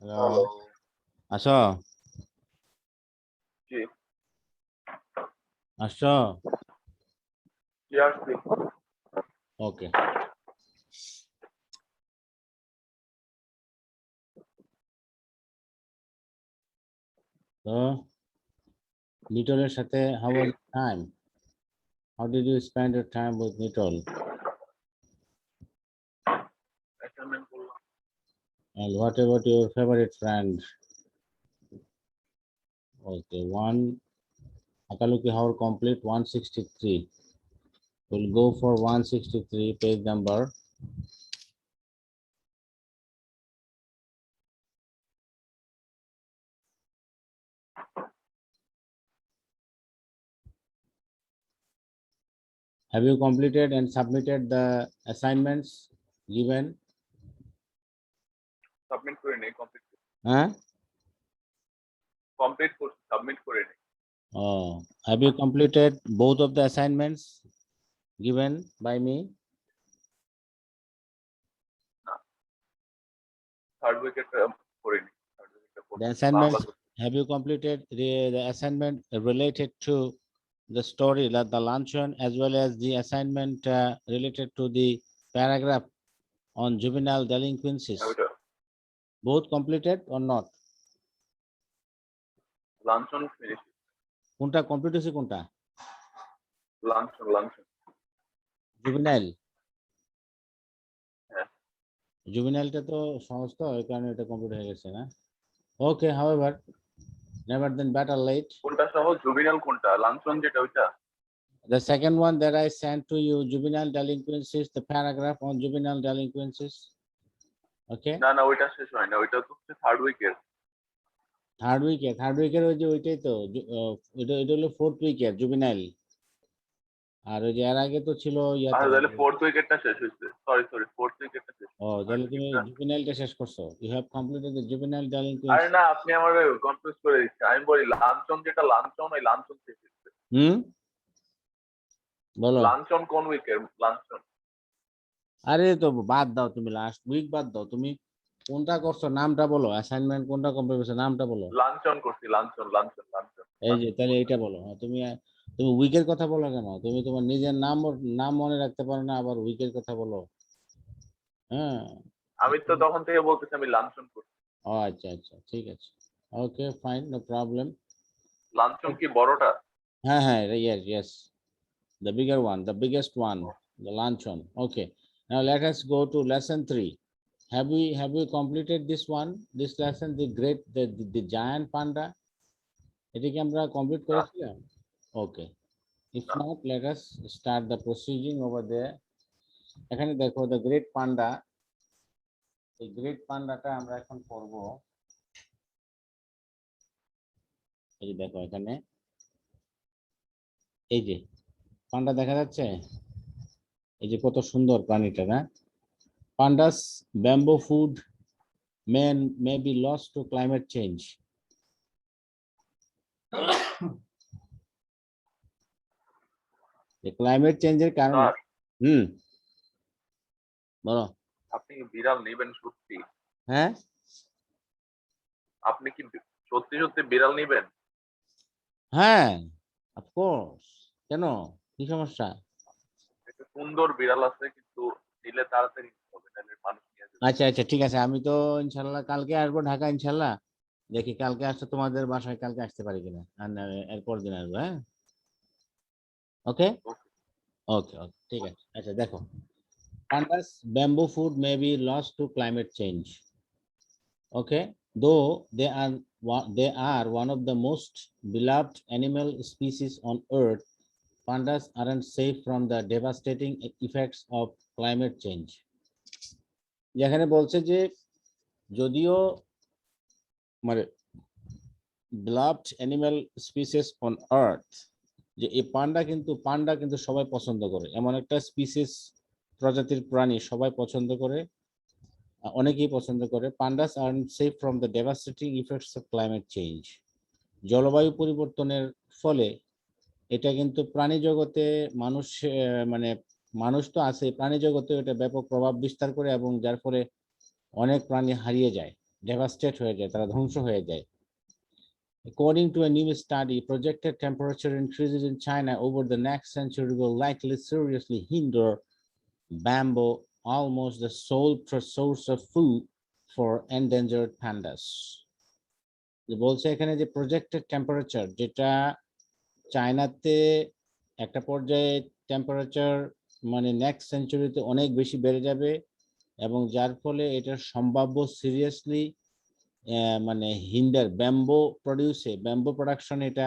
Hello, hello. আসো জি, আসছো। জি আসছি। ওকে, তো নিটলের সাথে হাউ জি, was time, how did you spend your time with Nitol, assignment করলাম। and what about your favorite friend? Okay, one Akaluki Hour complete 163. We'll go for 163 page number. Have you completed and submitted the assignments given? Submit করে নেই, Huh? Complete করছি, submit করে নেই। Have you completed both of the assignments given by me? না, third উইকেটটা করে নিই। Third উইকেটটা The করছি। Bangla assignments, করছি। have you completed the assignment related to the story, like the luncheon, as well as the assignment related to the paragraph on juvenile delinquencies? ওইটা Both completed or not? Luncheon finish. কোনটা complete হয়েছে কোনটা? Luncheon. Juvenile. হ্যাঁ, জুভেনাইলটা তো সহজ, তো এই কারণে এটা কমপ্লিট হয়ে গেছে না? ওকে, হাউএভার, নেভার দেন বেটার লেট। কোনটা সহ জুবিনাল কোনটা? লাঞ্চন যেটা ওইটা? The second one that I sent to you, juvenile delinquencies, the paragraph on juvenile delinquencies. Okay. না, ওইটা শেষ হয় না। ওইটা তো হচ্ছে থার্ড উইকের। থার্ড উইকের ওই যে ওইটাই তো এটা হলো ফোর্থ উইকের জুবিনাইল। আর ওই যে এর আগে তো ছিল ইয়াতে। তাহলে ফোর্থ উইকেটটা শেষ হয়েছে। সরি, ফোর্থ উইকেটটা শেষ ও, হয়েছে। থার্ড তাহলে তুমি উইকেটটা। জুবিনাইলটা শেষ করছো। ইউ হ্যাভ কমপ্লিটেড দ্য জুবিনাইল আরে ডেলিনকুয়েন্সি। না, আপনি আমার কনফিউজ করে দিচ্ছেন। আমি বলি লাঞ্চন যেটা লাঞ্চন, ওই লাঞ্চন শেষ হয়েছে। হুম, বলো। লাঞ্চন কোন উইকের? লাঞ্চন আরে তো বাদ দাও, তুমি লাস্ট উইক বাদ দাও, তুমি কোনটা করছো নামটা বলো, অ্যাসাইনমেন্ট কোনটা কমপ্লিট করছো নামটা বলো। লাঞ্চন করছি। লাঞ্চন। এই যে তাহলে এইটা বলো। হ্যাঁ, তুমি তুমি উইকের কথা বলো কেন? তুমি তোমার নিজের নাম মনে রাখতে পারো না, আবার উইকের কথা বলো। হ্যাঁ। আমি তো তখন থেকে বলতেছি আমি লাঞ্চন করছি। ও আচ্ছা আচ্ছা, ঠিক আছে। ওকে, ফাইন, নো প্রবলেম। লাঞ্চন কি বড়টা? হ্যাঁ, yes, the bigger one, the biggest one, the luncheon. Okay, now let us go to lesson 3. Have we completed this one, this lesson, the giant panda? এটা কি আমরা কমপ্লিট না, করেছিলাম? ওকে, if না। not, let us start the proceeding over there. এখানে দেখো the great panda, এই great পান্ডাটা আমরা এখন পড়বো। এই যে দেখো এখানে, এই যে পান্ডা দেখা যাচ্ছে, এই যে কত সুন্দর প্রাণীটা না। Pandas bamboo food may be lost to climate change. Climate চেঞ্জের কারণে। স্যার, হুম, বলো। আপনি কি বিড়াল নেবেন সত্যি? হ্যাঁ, আপনি কি সত্যি বিড়াল নেবেন? হ্যাঁ, অফকোর্স, কেন, কি সমস্যা? একটা সুন্দর বিড়াল আছে, কিন্তু নিলে তাড়াতাড়ি নিতে হবে, নাহলে মানুষ নিয়ে যাবে। আচ্ছা আচ্ছা, ঠিক আছে, আমি তো ইনশাল্লাহ কালকে আসবো ঢাকা, ইনশাল্লাহ। দেখি কালকে আসতে তোমাদের বাসায় কালকে আসতে পারি কিনা, আর না এরপর দিন আসবো। হ্যাঁ, ওকে ওকে, ওকে ওকে, ঠিক আছে। আচ্ছা দেখো, pandas bamboo food may be lost to climate change. Okay, though they are one of the most beloved animal species on earth, pandas aren't safe from the devastating effects of climate change. যেখানে বলছে যে যদিও মানে beloved animal species on earth, যে এই পান্ডা কিন্তু সবাই পছন্দ করে, এমন একটা স্পিসিস, প্রজাতির প্রাণী সবাই পছন্দ করে, অনেকেই পছন্দ করে। Pandas are safe from the devastating effects of climate change. জলবায়ু পরিবর্তনের ফলে এটা কিন্তু প্রাণী জগতে মানুষ, মানে মানুষ তো আছে, প্রাণী জগতে এটা ব্যাপক প্রভাব বিস্তার করে, এবং যার ফলে অনেক প্রাণী হারিয়ে যায়। ডেভাস্টেট হয়ে যায়, তারা ধ্বংস হয়ে যায়। According to a new study, projected temperature increases in China over the next century will likely seriously hinder bamboo, almost the sole source of food for endangered pandas. বলছে এখানে যে প্রজেক্টেড টেম্পারেচার, যেটা চায়নাতে একটা পর্যায়ে টেম্পারেচার মানে next সেঞ্চুরিতে অনেক বেশি বেড়ে যাবে, এবং যার ফলে এটা সম্ভাব্য সিরিয়াসলি মানে হিন্ডার ব্যাম্বো প্রডিউসে, ব্যাম্বো প্রোডাকশন এটা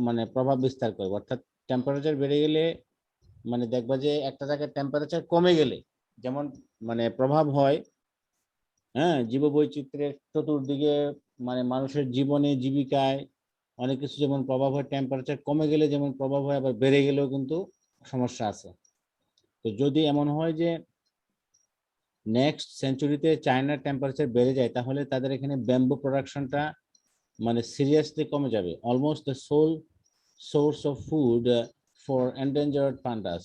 মানে প্রভাব বিস্তার করবে। অর্থাৎ টেম্পারেচার বেড়ে গেলে মানে দেখবা যে একটা জায়গায় টেম্পারেচার কমে গেলে যেমন মানে প্রভাব হয়, হ্যাঁ, জীববৈচিত্র্যের চতুর্দিকে, মানে মানুষের জীবনে জীবিকায় অনেক কিছু যেমন প্রভাব হয়, টেম্পারেচার কমে গেলে যেমন প্রভাব হয়, আবার বেড়ে গেলেও কিন্তু সমস্যা আছে। তো যদি এমন হয় যে নেক্সট সেঞ্চুরিতে চায়নার টেম্পারেচার বেড়ে যায়, তাহলে তাদের এখানে ব্যাম্বু প্রোডাকশনটা মানে সিরিয়াসলি কমে যাবে। Almost the sole source of food for endangered pandas,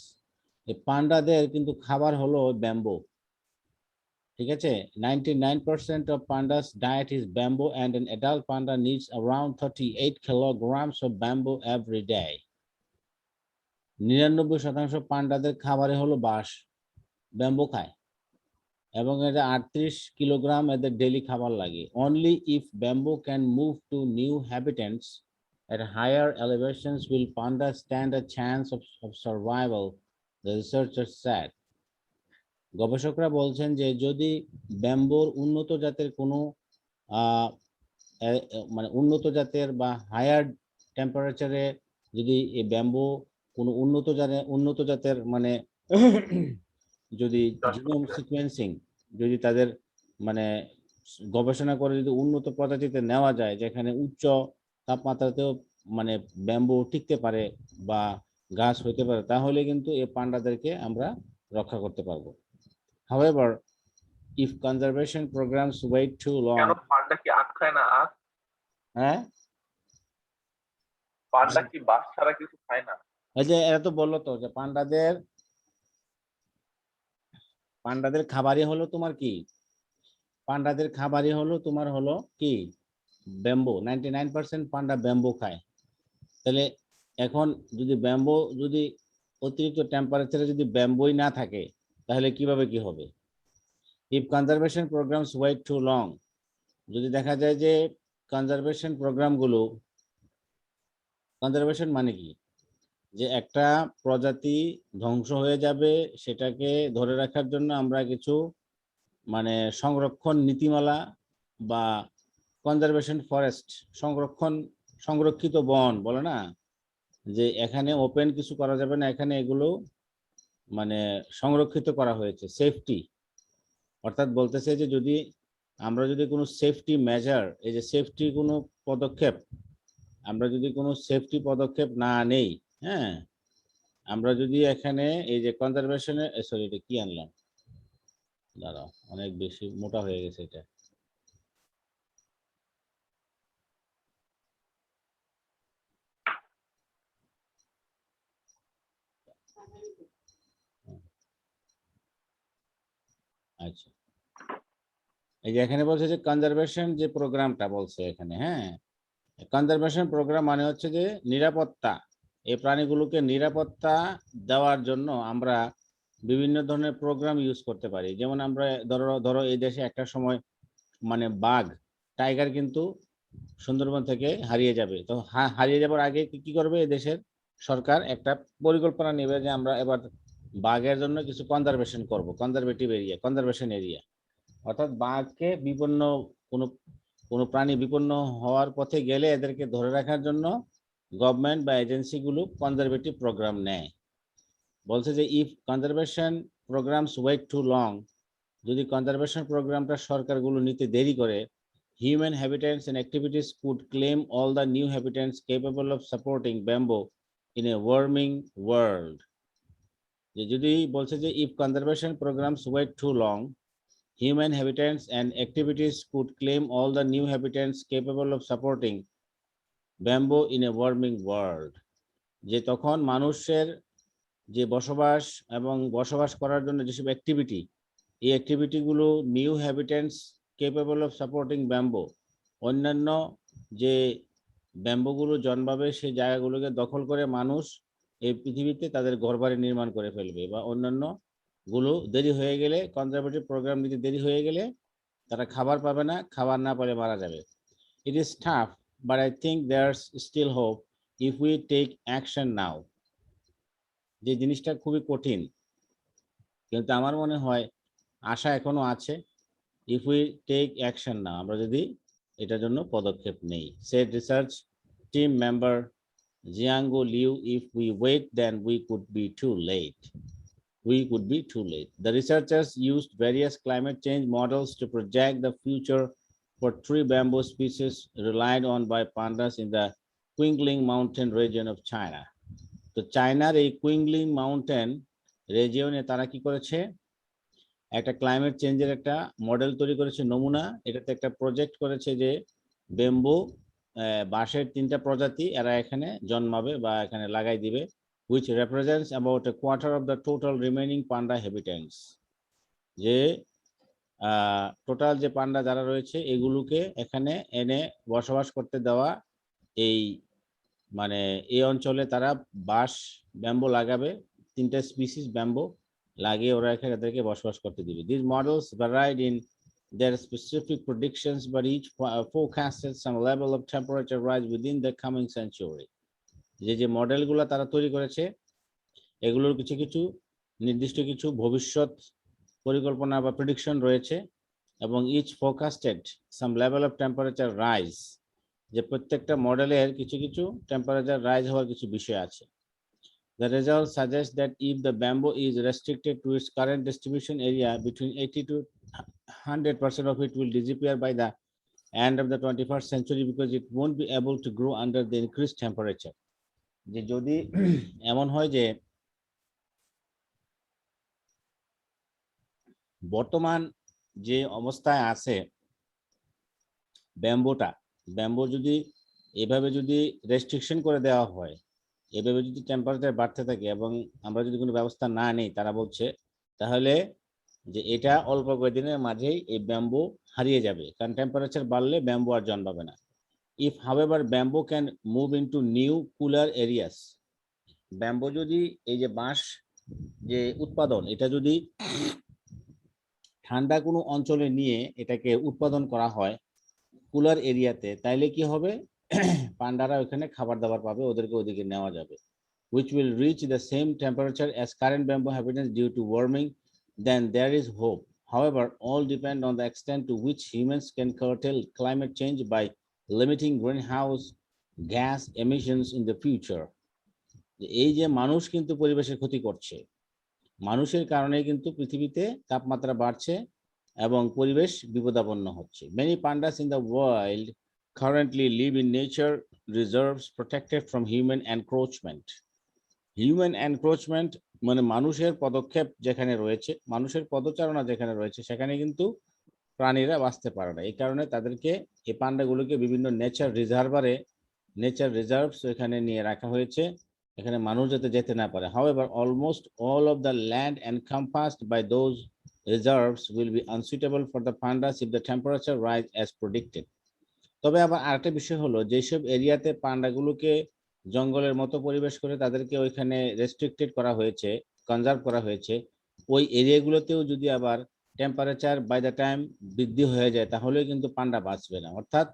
এই পান্ডাদের কিন্তু খাবার হলো ব্যাম্বু, ঠিক আছে। 99% of pandas diet is bamboo, and an adult panda needs around 38 kilograms of bamboo every day. 99% পান্ডাদের খাবারে হলো বাঁশ, ব্যাম্বু খায়, এবং এটা 38 কিলোগ্রাম এদের ডেইলি খাবার লাগে। Only if bamboo can move to new habitats at higher elevations will pandas stand a chance of survival, the researchers said. গবেষকরা বলছেন যে যদি ব্যাম্বোর উন্নত জাতের কোনো মানে উন্নত জাতের বা হায়ার টেম্পারেচারে যদি এই ব্যাম্বো কোনো উন্নত জাতের মানে যদি জিনোম সিকোয়েন্সিং যদি তাদের মানে গবেষণা করে যদি উন্নত প্রজাতিতে নেওয়া যায়, যেখানে উচ্চ তাপমাত্রাতেও মানে ব্যাম্বু টিকতে পারে বা গাছ হইতে পারে, তাহলে কিন্তু এই পান্ডাদেরকে আমরা রক্ষা করতে পারবো। However, if conservation programs wait too long, কেন পান্ডা কি আখ খায় না? আখ হ্যাঁ, পান্ডা কি বাস ছাড়া কিছু খায় না? এই যে এরা তো বললো তো যে পান্ডাদের খাবারই হলো তোমার কি, পান্ডাদের খাবারই হলো তোমার হলো কি ব্যাম্বো। 99% পান্ডা ব্যাম্বো খায়। তাহলে এখন যদি ব্যাম্বো যদি অতিরিক্ত টেম্পারেচারে যদি ব্যাম্বোই না থাকে, তাহলে কিভাবে কি হবে? If conservation programs wait too long, যদি দেখা যায় যে কনজারভেশন প্রোগ্রামগুলো, কনজারভেশন মানে কি, যে একটা প্রজাতি ধ্বংস হয়ে যাবে সেটাকে ধরে রাখার জন্য আমরা কিছু মানে সংরক্ষণ নীতিমালা বা কনজারভেশন ফরেস্ট, সংরক্ষিত বন বলে না, যে এখানে ওপেন কিছু করা যাবে না, এখানে এগুলো মানে সংরক্ষিত করা হয়েছে সেফটি। অর্থাৎ বলতেছে যে যদি আমরা যদি কোনো সেফটি মেজার, এই যে সেফটি কোনো পদক্ষেপ, আমরা যদি কোনো সেফটি পদক্ষেপ না নেই, হ্যাঁ, আমরা যদি এখানে এই যে কনজারভেশনে, সরি এটা কি আনলাম, দাঁড়াও অনেক বেশি মোটা হয়ে গেছে এটা, আচ্ছা এই যে এখানে বলছে যে কনজারভেশন যে প্রোগ্রামটা বলছে এখানে, হ্যাঁ, কনজারভেশন প্রোগ্রাম মানে হচ্ছে যে নিরাপত্তা, এই প্রাণীগুলোকে নিরাপত্তা দেওয়ার জন্য আমরা বিভিন্ন ধরনের প্রোগ্রাম ইউজ করতে পারি। যেমন আমরা ধরো এই দেশে একটা সময় মানে বাঘ, টাইগার কিন্তু সুন্দরবন থেকে হারিয়ে যাবে, তো হারিয়ে যাবার আগে কি করবে এই দেশের সরকার? একটা পরিকল্পনা নেবে যে আমরা এবার বাঘের জন্য কিছু কনজারভেশন করব, কনজারভেটিভ এরিয়া, কনজারভেশন এরিয়া। অর্থাৎ বাঘকে বিপন্ন কোনো কোনো প্রাণী বিপন্ন হওয়ার পথে গেলে এদেরকে ধরে রাখার জন্য গভর্নমেন্ট বা এজেন্সিগুলো কনজারভেটিভ প্রোগ্রাম নেয়। বলছে যে if conservation programs wait too long, যদি কনজারভেশন প্রোগ্রামটা সরকারগুলো নিতে দেরি করে, human habitats and activities could claim all the new habitats capable of supporting bamboo in a warming world. যে যদি বলছে যে if conservation programs wait too long, human habitats and activities could claim all the new habitats capable of supporting bamboo in a warming world, যে তখন মানুষের যে বসবাস এবং বসবাস করার জন্য যেসব অ্যাক্টিভিটি, এই অ্যাক্টিভিটিগুলো new হ্যাবিটেন্টস capable of supporting bamboo, অন্যান্য যে ব্যাম্বুগুলো জন্মাবে সেই জায়গাগুলোকে দখল করে মানুষ এই পৃথিবীতে তাদের ঘরবাড়ি নির্মাণ করে ফেলবে, বা অন্যান্য গুলো দেরি হয়ে গেলে, কনজারভেটিভ প্রোগ্রাম নিতে দেরি হয়ে গেলে তারা খাবার পাবে না, খাবার না পেলে মারা যাবে। It is tough, but I think there's still hope if we take action now. যে জিনিসটা খুবই কঠিন, কিন্তু আমার মনে হয় আশা এখনো আছে। If we take action now, আমরা যদি এটার জন্য পদক্ষেপ নেই, said research team member Jiangu Liu. If we wait, then we could be too late. The researchers used various climate change models to project the future for three bamboo species relied on by pandas in the Qingling Mountain region of China. তো চায়নার এই কুইংলিং mountain রিজিয়নে তারা কি করেছে, একটা climate চেঞ্জের একটা model তৈরি করেছে, নমুনা। এটাতে একটা প্রজেক্ট করেছে যে বেম্বু বাঁশের 3টা প্রজাতি এরা এখানে জন্মাবে বা এখানে লাগাই দিবে, which represents about a quarter of the total remaining panda habitats. যে টোটাল যে পান্ডা যারা রয়েছে এগুলোকে এখানে এনে বসবাস করতে দেওয়া, এই মানে এই অঞ্চলে তারা বাঁশ ব্যাম্বো লাগাবে, 3টা স্পিসিস ব্যাম্বো লাগিয়ে ওরা এখানে তাদেরকে বসবাস করতে দিবে। These models varied in their specific predictions, but each forecasted some level of temperature rise within the coming century. যে মডেলগুলো তারা তৈরি করেছে এগুলোর কিছু কিছু নির্দিষ্ট কিছু ভবিষ্যৎ পরিকল্পনা বা প্রেডিকশন রয়েছে, এবং each forecasted some level of temperature rise, যে প্রত্যেকটা মডেলের কিছু কিছু টেম্পারেচার রাইজ হওয়ার কিছু বিষয় আছে। The result suggests that if the bamboo is restricted to its current distribution area, between 80 to 100% of it will disappear by the end of the 21st century because it won't be able to grow under the increased temperature. যে যদি এমন হয় যে বর্তমান যে অবস্থায় আছে bamboo যদি এভাবে যদি রেস্ট্রিকশন করে দেওয়া হয়, এভাবে যদি টেম্পারেচার বাড়তে থাকে এবং আমরা যদি কোনো ব্যবস্থা না নিই, তারা বলছে তাহলে যে এটা অল্প কয়েকদিনের মাঝেই এই ব্যাম্বো হারিয়ে যাবে, কারণ টেম্পারেচার বাড়লে ব্যাম্বো আর জন্মাবে না। If however bamboo can move into new cooler areas, bamboo যদি এই যে বাঁশ যে উৎপাদন এটা যদি ঠান্ডা কোনো অঞ্চলে নিয়ে এটাকে উৎপাদন করা হয় কুলার এরিয়াতে, তাইলে কি হবে, পান্ডারা ওখানে খাবার দাবার পাবে, ওদেরকে ওদিকে নেওয়া যাবে, which will reach the same temperature as current bamboo habitats due to warming. Then there is hope. However, all depend on the extent to which humans can curtail climate change by limiting greenhouse gas emissions in the future. এই যে মানুষ কিন্তু পরিবেশের ক্ষতি করছে, মানুষের কারণে কিন্তু পৃথিবীতে তাপমাত্রা বাড়ছে এবং পরিবেশ বিপদাপন্ন হচ্ছে। Many pandas in the world currently live in nature reserves protected from human encroachment. Human encroachment মানে মানুষের পদক্ষেপ যেখানে রয়েছে, মানুষের পদচারণা যেখানে রয়েছে, সেখানে কিন্তু প্রাণীরা বাঁচতে পারে না। এই কারণে তাদেরকে, এই পান্ডাগুলোকে বিভিন্ন নেচার রিজার্ভস এখানে নিয়ে রাখা হয়েছে, এখানে মানুষ যাতে যেতে না পারে। However, almost all of the land encompassed by those reserves will be unsuitable for the pandas if the temperature rise as predicted. তবে আবার আরেকটা বিষয় হলো, যেসব এরিয়াতে পান্ডাগুলোকে জঙ্গলের মতো পরিবেশ করে তাদেরকে ওইখানে রেস্ট্রিক্টেড করা হয়েছে, কনজার্ভ করা হয়েছে, ওই এরিয়াগুলোতেও যদি আবার টেম্পারেচার বাই দ্য টাইম বৃদ্ধি হয়ে যায় তাহলে কিন্তু পান্ডা বাঁচবে না। অর্থাৎ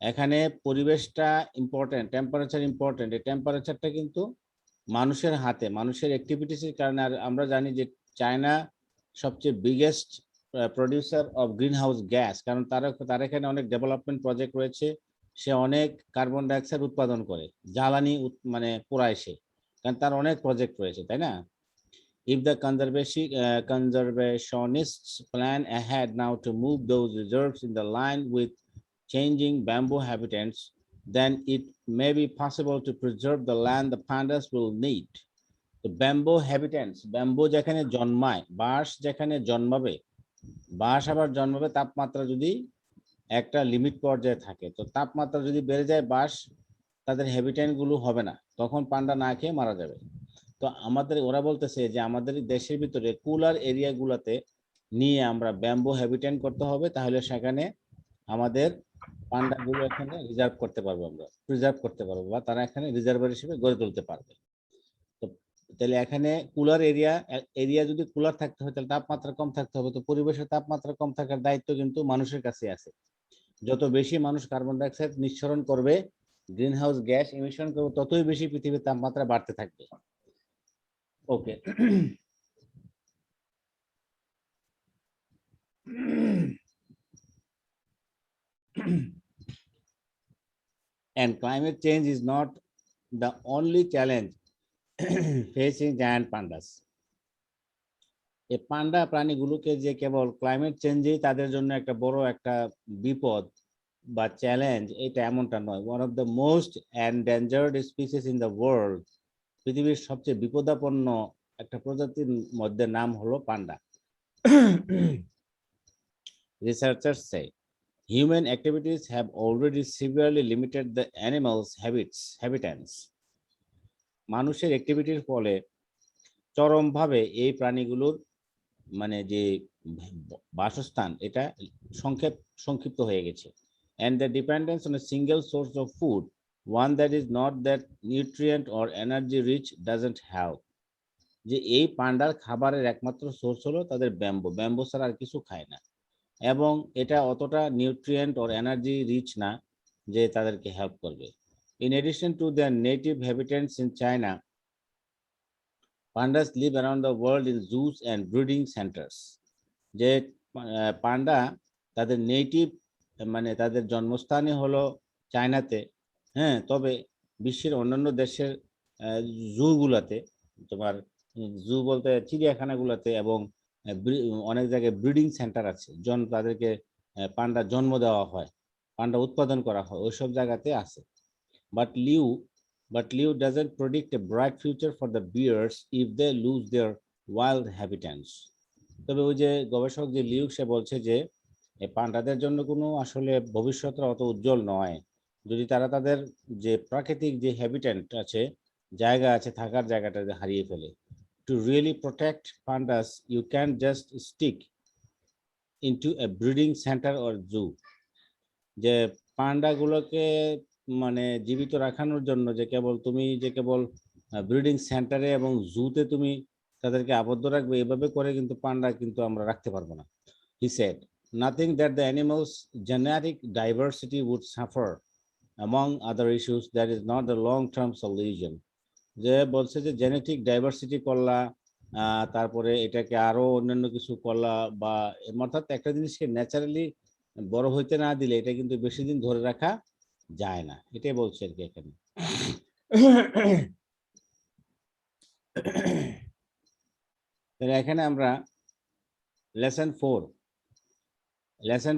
এখানে পরিবেশটা ইম্পর্টেন্ট, টেম্পারেচার ইম্পর্টেন্ট, এই টেম্পারেচারটা কিন্তু মানুষের হাতে, মানুষের অ্যাক্টিভিটিসের কারণে। আর আমরা জানি যে চায়না সবচেয়ে biggest producer of green house gas, কারণ তার এখানে অনেক ডেভেলপমেন্ট প্রজেক্ট রয়েছে, সে অনেক কার্বন ডাইঅক্সাইড উৎপাদন করে, জ্বালানি মানে পোড়ায় সে, কারণ তার অনেক প্রজেক্ট রয়েছে, তাই না? If the conservationists plan ahead now to move those reserves in the line with changing bamboo habitats, then it may be possible to preserve the land the pandas will need. The bamboo habitats, bamboo যেখানে জন্মায়, বাঁশ যেখানে জন্মাবে, বাঁশ আবার জন্মাবে তাপমাত্রা যদি একটা লিমিট পর্যায়ে থাকে, তো তাপমাত্রা যদি বেড়ে যায় বাঁশ তাদের হ্যাবিটেট গুলো হবে না, তখন পান্ডা না খেয়ে মারা যাবে। তো আমাদের ওরা বলতেছে যে আমাদের দেশের ভিতরে কুলার এরিয়া গুলাতে নিয়ে আমরা ব্যাম্বু হ্যাবিটেন্ট করতে হবে, তাহলে সেখানে আমাদের পান্ডাগুলো এখানে রিজার্ভ করতে পারবো, আমরা প্রিজার্ভ করতে পারবো, বা তারা এখানে রিজার্ভার হিসেবে গড়ে তুলতে পারবে। তো তাহলে এখানে কুলার এরিয়া যদি কুলার থাকতে হয় তাহলে তাপমাত্রা কম থাকতে হবে। তো পরিবেশের তাপমাত্রা কম থাকার দায়িত্ব কিন্তু মানুষের কাছে আছে। যত বেশি মানুষ কার্বন ডাইঅক্সাইড নিঃসরণ করবে, গ্রিন হাউস গ্যাস এমিশন করবে, ততই বেশি পৃথিবীর তাপমাত্রা বাড়তে থাকবে। ওকে। And climate change is not the only challenge facing giant pandas. এই পান্ডা প্রাণীগুলোকে যে কেবল ক্লাইমেট চেঞ্জেই তাদের জন্য একটা বড় একটা বিপদ বা চ্যালেঞ্জ, এটা এমনটা নয়। One of the most endangered species in the world, পৃথিবীর সবচেয়ে বিপদাপন্ন একটা প্রজাতির মধ্যে নাম হলো পান্ডা। Researchers say human activities have already severely limited the animals' habitats. মানুষের অ্যাক্টিভিটির ফলে চরমভাবে এই প্রাণীগুলোর মানে যে বাসস্থান এটা সংক্ষিপ্ত হয়ে গেছে। And the dependence on a single source of food, one that is not that nutrient or energy rich, doesn't help. যে এই পান্ডার খাবারের একমাত্র সোর্স হলো তাদের ব্যাম্বো ছাড়া আর কিছু খায় না, এবং এটা অতটা নিউট্রিয়েন্ট or এনার্জি রিচ না যে তাদেরকে হেল্প করবে। In addition to their native habitats in China, pandas live around the world in zoos and breeding centers. যে পান্ডা তাদের নেটিভ মানে তাদের জন্মস্থানই হলো চায়নাতে, হ্যাঁ, তবে বিশ্বের অন্যান্য দেশের জুগুলাতে, তোমার জু বলতে চিড়িয়াখানাগুলোতে, এবং অনেক জায়গায় ব্রিডিং সেন্টার আছে, তাদেরকে পান্ডা জন্ম দেওয়া হয়, পান্ডা উৎপাদন করা হয়, ওইসব জায়গাতে আছে। But Liu doesn't predict a bright future for the bears if they lose their wild habitats. তবে ওই যে গবেষক যে লিউ, সে বলছে যে এই পান্ডাদের জন্য কোনো আসলে ভবিষ্যৎ অত উজ্জ্বল নয় যদি তারা তাদের যে প্রাকৃতিক যে হ্যাবিটেট আছে, জায়গা আছে, থাকার জায়গাটা হারিয়ে ফেলে। To really protect pandas, you can't just stick into a breeding center or zoo. যে পান্ডাগুলোকে মানে জীবিত রাখানোর জন্য যে কেবল ব্রিডিং সেন্টারে এবং জুতে তুমি তাদেরকে আবদ্ধ রাখবে, এভাবে করে কিন্তু পান্ডা কিন্তু আমরা রাখতে পারবো না। He said, nothing that the animal's genetic diversity would suffer, among other issues, that is not the long-term solution. যে বলছে যে জেনেটিক ডাইভার্সিটি করলা, তারপরে এটাকে আরো অন্যান্য কিছু করলা, বা অর্থাৎ একটা জিনিসকে ন্যাচারালি বড় হইতে না দিলে এটা কিন্তু বেশি দিন ধরে রাখা যায় না, এটাই বলছে আর কি এখানে। তাহলে এখানে আমরা লেসন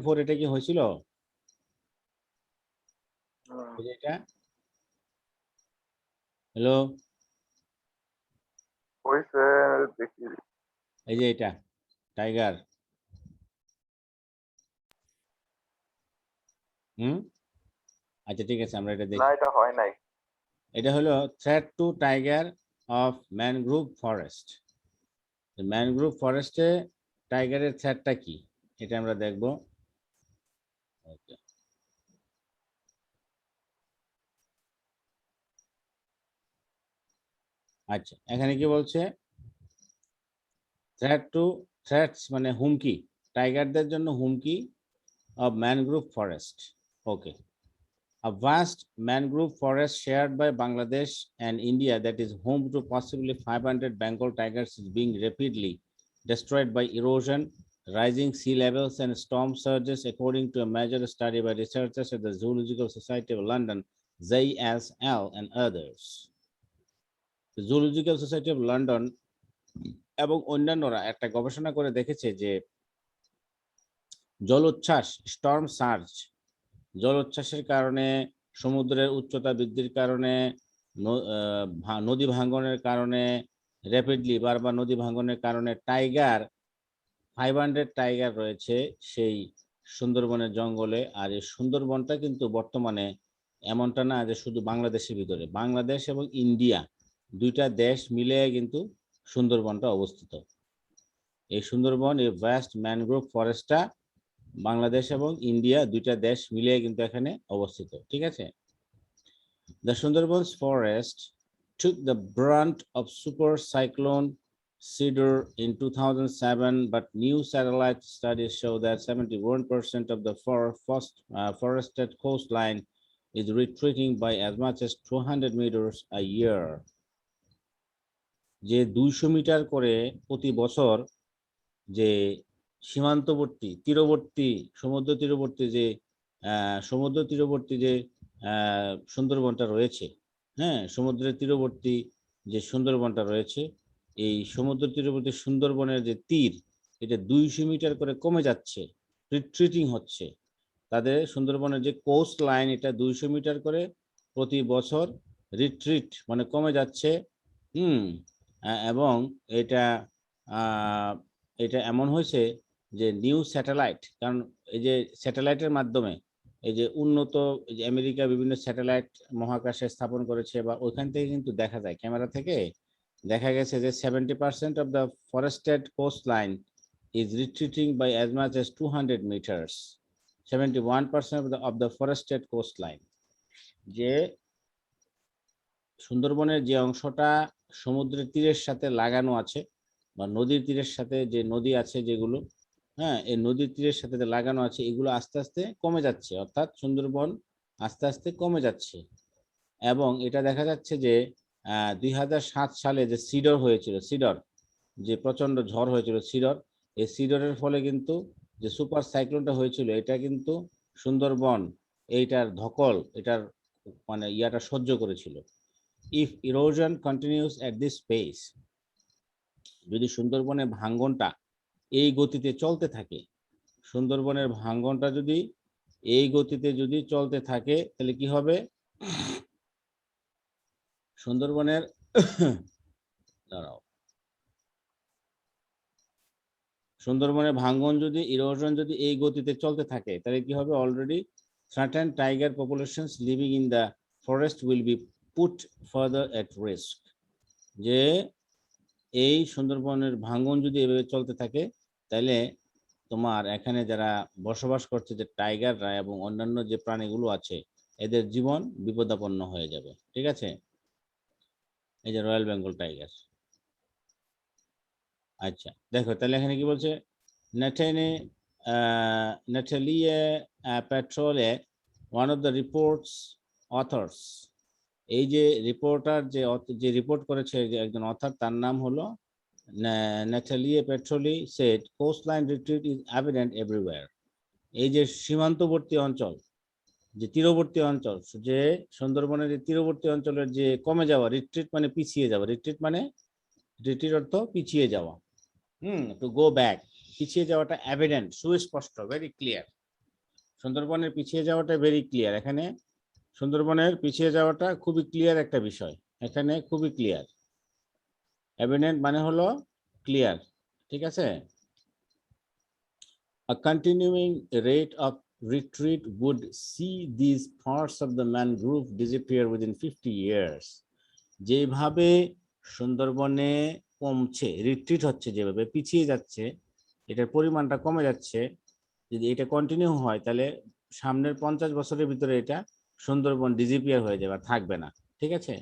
4 এটা কি হয়েছিল এটা? হ্যালো, এই যে এটা টাইগার, আচ্ছা ঠিক আছে, আমরা এটা দেখি। এটা হয় নাই। এটা হলো threat to tiger of mangrove forest. Mangrove ফরেস্টে টাইগারের থ্রেটটা কি, এটা আমরা দেখব। ওকে, আচ্ছা এখানে কি বলছে, থ্রেটস মানে হুমকি, টাইগারদের জন্য হুমকি of mangrove forest. Okay. A vast mangrove forest shared by Bangladesh and India that is home to possibly 500 Bengal tigers is being rapidly destroyed by erosion, rising sea levels, and storm surges, according to a major study by researchers at the Zoological Society of London, ZSL, and others. The Zoological Society of London এবং অন্যান্যরা একটা গবেষণা করে দেখেছে যে জলোচ্ছ্বাস, Sturm surge, জলোচ্ছ্বাসের কারণে, সমুদ্রের উচ্চতা বৃদ্ধির কারণে, নদী ভাঙ্গনের কারণে, র্যাপিডলি বারবার নদী ভাঙ্গনের কারণে টাইগার 500 টাইগার রয়েছে সেই সুন্দরবনের জঙ্গলে। আর এই সুন্দরবনটা কিন্তু বর্তমানে এমনটা না যে শুধু বাংলাদেশের ভিতরে, বাংলাদেশ এবং ইন্ডিয়া দুইটা দেশ মিলে কিন্তু সুন্দরবনটা অবস্থিত। এই সুন্দরবন এই ভ্যাস্ট ম্যানগ্রোভ ফরেস্টটা বাংলাদেশ এবং ইন্ডিয়া দুইটা দেশ মিলিয়ে কিন্তু এখানে অবস্থিত, ঠিক আছে। The Sundarbans forest took the brunt of super cyclone Cedar in 2007, but new satellite studies show that 71% of the forested coastline is retreating by as much as 200 meters a year. যে 200 metre করে প্রতি বছর যে সীমান্তবর্তী তীরবর্তী সমুদ্র তীরবর্তী যে সুন্দরবনটা রয়েছে, হ্যাঁ, সমুদ্রের তীরবর্তী যে সুন্দরবনটা রয়েছে, এই সমুদ্র তীরবর্তী সুন্দরবনের যে তীর, এটা 200 মিটার করে কমে যাচ্ছে, রিট্রিটিং হচ্ছে। তাদের সুন্দরবনের যে কোস্ট লাইন, এটা 200 মিটার করে প্রতি বছর রিট্রিট মানে কমে যাচ্ছে। এবং এটা এটা এমন হয়েছে যে নিউ স্যাটেলাইট, কারণ এই যে স্যাটেলাইটের মাধ্যমে এই যে উন্নত যে আমেরিকা বিভিন্ন স্যাটেলাইট মহাকাশে স্থাপন করেছে, বা ওইখান থেকে কিন্তু দেখা যায়, ক্যামেরা থেকে দেখা গেছে যে 70% of the forested coastline is retreating by as much as 200 meters. 71% of the forested coastline. যে সুন্দরবনের যে অংশটা সমুদ্রের তীরের সাথে লাগানো আছে বা নদীর তীরের সাথে যে নদী আছে যেগুলো, হ্যাঁ, এই নদীর তীরের সাথে যে লাগানো আছে, এগুলো আস্তে আস্তে কমে যাচ্ছে, অর্থাৎ সুন্দরবন আস্তে আস্তে কমে যাচ্ছে। এবং এটা দেখা যাচ্ছে যে 2007 সালে যে সিডর হয়েছিল, সিডর যে প্রচন্ড ঝড় হয়েছিল সিডর, এই সিডরের ফলে কিন্তু যে সুপার সাইক্লোনটা হয়েছিল, এটা কিন্তু সুন্দরবন এইটার ধকল, এটার মানে ইয়াটা সহ্য করেছিল। If erosion continuous at this pace, যদি সুন্দরবনের ভাঙ্গনটা এই গতিতে চলতে থাকে, সুন্দরবনের ভাঙ্গনটা যদি এই গতিতে যদি চলতে থাকে, তাহলে কি হবে? সুন্দরবনের দাঁড়াও, সুন্দরবনের ভাঙ্গন যদি ইরোশন যদি এই গতিতে চলতে থাকে, তাহলে কি হবে? Already certain tiger populations living in the forest will be put further at risk. যে এই সুন্দরবনের ভাঙ্গন যদি এভাবে চলতে থাকে, তাহলে তোমার এখানে যারা বসবাস করছে যে টাইগাররা এবং অন্যান্য যে প্রাণীগুলো আছে, এদের জীবন বিপদাপন্ন হয়ে যাবে, ঠিক আছে। এই যে রয়্যাল বেঙ্গল টাইগার। আচ্ছা দেখো, তাহলে এখানে কি বলছে? Natalie Petrole, one of the report's authors, এই যে রিপোর্টার যে রিপোর্ট করেছে যে একজন অথর, তার নাম হলো Natalie Petrole, said coastline retreat is evident everywhere. এই যে সীমান্তবর্তী অঞ্চল, যে তীরবর্তী অঞ্চল, যে সুন্দরবনের যে তীরবর্তী অঞ্চলের যে কমে যাওয়া, রিট্রিট মানে পিছিয়ে যাওয়া, রিট্রিট মানে রিট্রিট অর্থ পিছিয়ে যাওয়া, টু গো ব্যাক, পিছিয়ে যাওয়াটা এভিডেন্ট, সুস্পষ্ট, ভেরি ক্লিয়ার। সুন্দরবনের পিছিয়ে যাওয়াটা ভেরি ক্লিয়ার, এখানে সুন্দরবনের পিছিয়ে যাওয়াটা খুবই ক্লিয়ার একটা বিষয়, এখানে খুবই ক্লিয়ার। এভিডেন্ট মানে হলো ক্লিয়ার, ঠিক আছে। A continuing rate of retreat would see these parts of the mangrove disappear within 50 years. যেভাবে সুন্দরবনে কমছে, রিট্রিট হচ্ছে, যেভাবে পিছিয়ে যাচ্ছে, এটার পরিমাণটা কমে যাচ্ছে, যদি এটা কন্টিনিউ হয়, তাহলে সামনের 50 বছরের ভিতরে এটা সুন্দরবন ডিসঅ্যাপিয়ার হয়ে যাবে, থাকবে না, ঠিক আছে।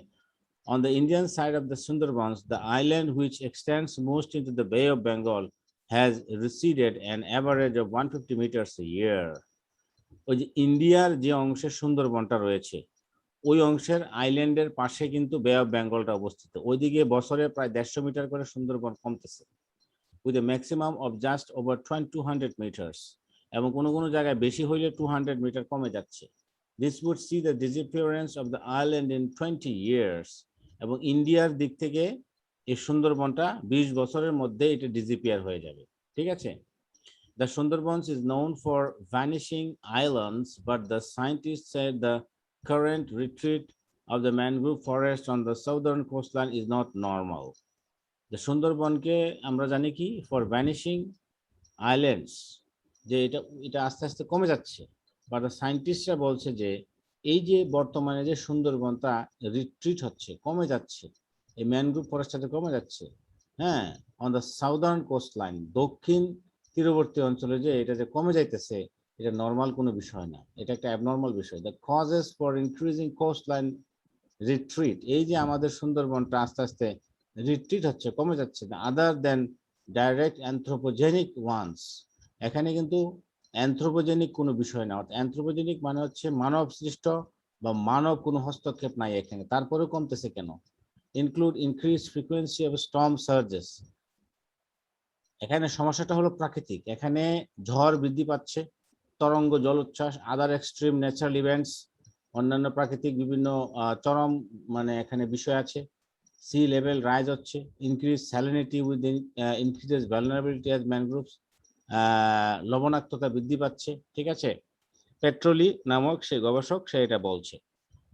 On the Indian side of the Sundarbans, the island which extends most into the Bay of Bengal has receded an average of 150 meters a year. ওই যে ইন্ডিয়ার যে অংশের সুন্দরবনটা রয়েছে, ওই অংশের আইল্যান্ডের পাশে কিন্তু বে অফ বেঙ্গলটা অবস্থিত, ওইদিকে বছরে প্রায় 150 মিটার করে সুন্দরবন কমতেছে, with a maximum of just over 200 meters, এবং কোনো কোনো জায়গায় বেশি হইলে 200 মিটার কমে যাচ্ছে। This would see the disappearance of the island in 20 years. এবং ইন্ডিয়ার দিক থেকে এই সুন্দরবনটা 20 বছরের মধ্যে এটা ডিসঅ্যাপিয়ার হয়ে যাবে, ঠিক আছে। The Sundarbans is known for vanishing islands, but the scientists said the current retreat of the mangrove forest on the southern coastline is not normal. The সুন্দরবনকে আমরা জানি কি for vanishing islands, যে এটা আস্তে আস্তে কমে যাচ্ছে, বাট সায়েন্টিস্টরা বলছে যে এই যে বর্তমানে যে সুন্দরবনটা রিট্রিট হচ্ছে, কমে যাচ্ছে, এই ম্যানগ্রোভ ফরেস্টটা কমে যাচ্ছে, হ্যাঁ, on the southern coast line, দক্ষিণ তীরবর্তী অঞ্চলে যে এটা যে কমে যাইতেছে, এটা নর্মাল কোনো বিষয় না, এটা একটা অ্যাবনর্মাল বিষয়। The causes for increasing coast line retreat, এই যে আমাদের সুন্দরবনটা আস্তে আস্তে রিট্রিট হচ্ছে, কমে যাচ্ছে, আদার দেন ডাইরেক্ট অ্যানথ্রোপোজেনিক ওয়ান্স, এখানে কিন্তু অ্যানথ্রোপোজেনিক কোনো বিষয় না, অর্থাৎ অ্যানথ্রোপোজেনিক মানে হচ্ছে মানব সৃষ্ট বা মানব কোনো হস্তক্ষেপ নাই এখানে, তারপরেও কমতেছে কেন? Include increase frequency of storm surges, এখানে সমস্যাটা হলো প্রাকৃতিক, এখানে ঝড় বৃদ্ধি পাচ্ছে, তরঙ্গ, জলোচ্ছ্বাস, আদার এক্সট্রিম ন্যাচারাল ইভেন্টস, অন্যান্য প্রাকৃতিক বিভিন্ন চরম মানে এখানে বিষয় আছে। সি লেভেল রাইজ হচ্ছে, increase salinity with increases vulnerability as mangroves, লবণাক্ততা বৃদ্ধি পাচ্ছে, ঠিক আছে। পেট্রোলি নামক সে গবেষক সে এটা বলছে।